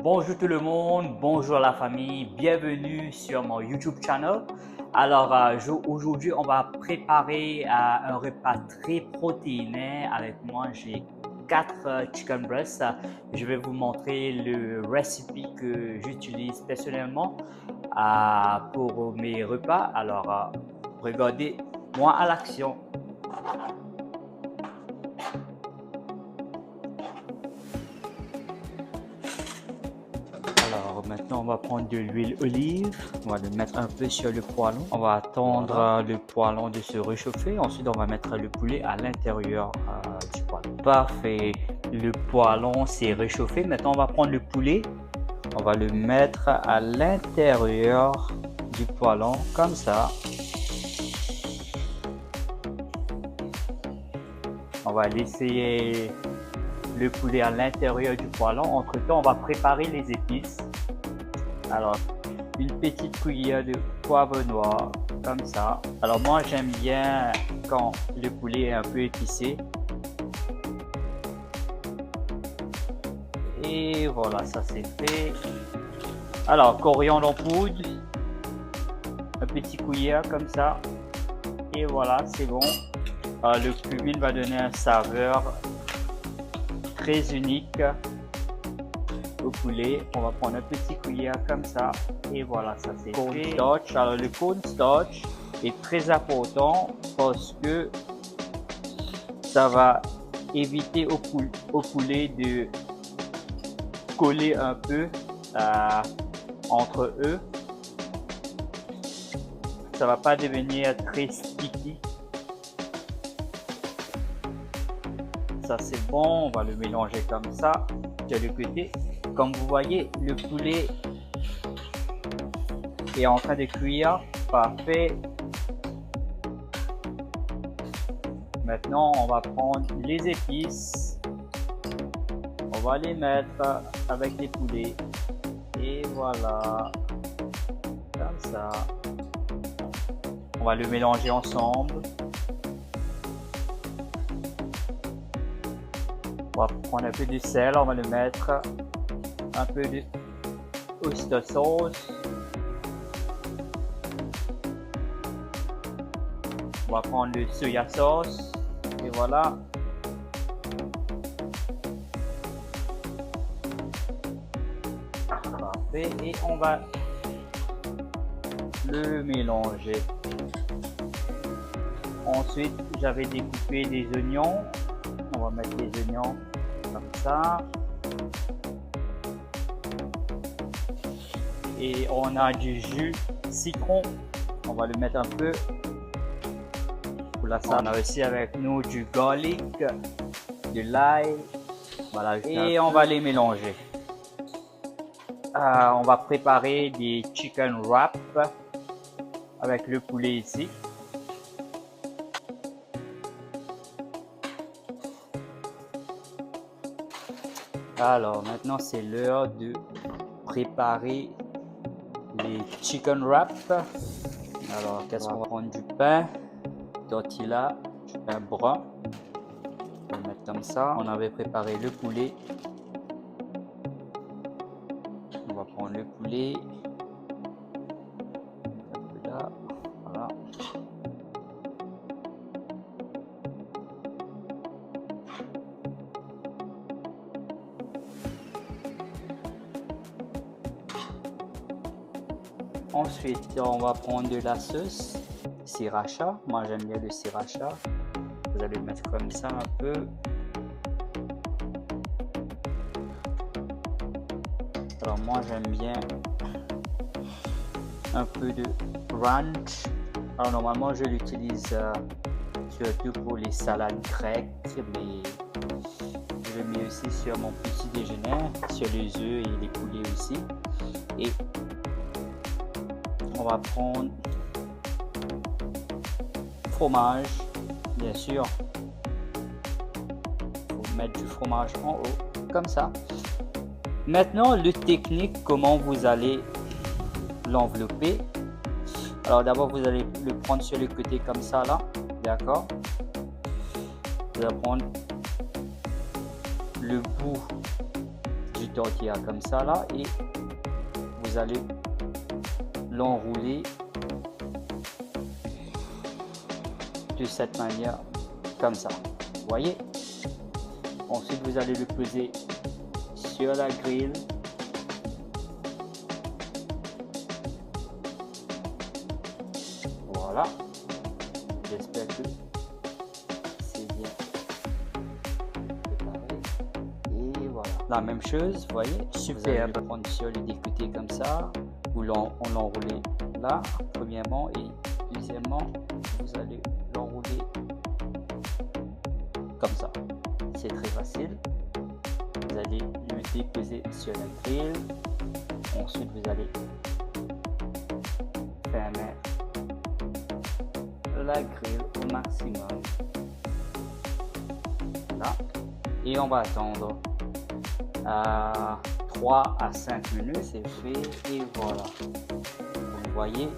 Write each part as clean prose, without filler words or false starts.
Bonjour tout le monde, bonjour la famille, bienvenue sur mon YouTube channel. Alors aujourd'hui on va préparer un repas très protéiné. Avec moi j'ai 4 chicken breasts. Je vais vous montrer le recipe que j'utilise personnellement pour mes repas. Alors regardez-moi à l'action. Alors maintenant on va prendre de l'huile olive, on va le mettre un peu sur le poêlon, on va attendre le poêlon de se réchauffer, ensuite on va mettre le poulet à l'intérieur du poêlon. Parfait, le poêlon s'est réchauffé, maintenant on va prendre le poulet, on va le mettre à l'intérieur du poêlon comme ça. On va laisser le poulet à l'intérieur du poêlon. Entre temps, on va préparer les épices. Alors, une petite cuillère de poivre noir, comme ça. Alors moi, j'aime bien quand le poulet est un peu épicé. Et voilà, ça c'est fait. Alors, coriandre en poudre. Un petit cuillère comme ça. Et voilà, c'est bon. Le cumin va donner un saveur très unique au poulet. On va prendre un petit cuillère comme ça et voilà, ça c'est cornstarch. Alors le cornstarch est très important parce que ça va éviter au poulet de coller un peu entre eux. Ça va pas devenir très sticky. Ça c'est bon, on va le mélanger comme ça de le côté. Comme vous voyez, le poulet est en train de cuire, parfait. Maintenant, on va prendre les épices, on va les mettre avec les poulets et voilà, comme ça. On va le mélanger ensemble. On va prendre un peu de sel, on va le mettre, un peu de oyster sauce. On va prendre le soya sauce et voilà. Parfait, et on va le mélanger. Ensuite, j'avais découpé des oignons. On va mettre les oignons comme ça. Et on a du jus citron. On va le mettre un peu pour la salade. On a aussi avec nous du garlic, de l'ail. Voilà, et on va les mélanger. On va préparer des chicken wraps avec le poulet ici. Alors maintenant c'est l'heure de préparer les chicken wraps. Alors qu'est-ce qu'on va prendre? Du pain tortilla, du pain brun. On va le mettre comme ça. On avait préparé le poulet. On va prendre le poulet. Un peu là. Voilà. Ensuite, on va prendre de la sauce sriracha. Moi, j'aime bien le sriracha. Vous allez le mettre comme ça un peu. Alors, moi, j'aime bien un peu de ranch. Alors, normalement, je l'utilise surtout pour les salades grecques, mais je le mets aussi sur mon petit déjeuner, sur les œufs et les poulets aussi. Et on va prendre fromage, bien sûr. Il faut mettre du fromage en haut, comme ça. Maintenant, le technique, comment vous allez l'envelopper. Alors d'abord, vous allez le prendre sur le côté comme ça, là. D'accord? Vous allez prendre le bout du tortilla comme ça là et vous allez l'enrouler de cette manière comme ça, vous voyez. Ensuite vous allez le poser sur la grille. Voilà, j'espère que c'est bien préparé. Et voilà, la même chose, vous voyez, super. Vous allez le prendre sur le découpé comme ça, ou on l'enrouler là, premièrement, et deuxièmement, vous allez l'enrouler comme ça. C'est très facile. Vous allez le déposer sur la grille. Ensuite, vous allez fermer la grille au maximum. Là. Et on va attendre 3 à 5 minutes, c'est fait. Et voilà. Vous voyez,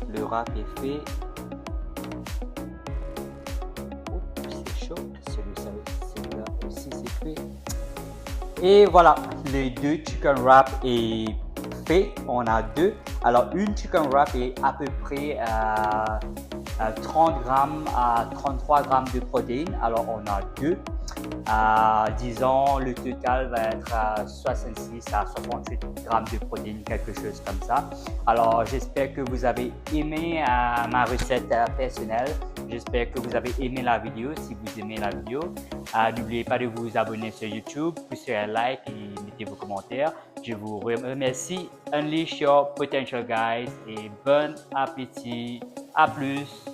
le wrap est fait. C'est chaud. Celui-là aussi c'est fait. Et voilà, les deux chicken wrap est fait. On a deux. Alors une chicken wrap est à peu près 30 grammes à 33 grammes de protéines. Alors on a deux. Disons le total va être à 66 à 68 grammes de protéines, quelque chose comme ça. Alors j'espère que vous avez aimé ma recette personnelle. J'espère que vous avez aimé la vidéo. Si vous aimez la vidéo, n'oubliez pas de vous abonner sur YouTube, poussez un like et mettez vos commentaires. Je vous remercie. Unleash your potential guys et bon appétit. À plus.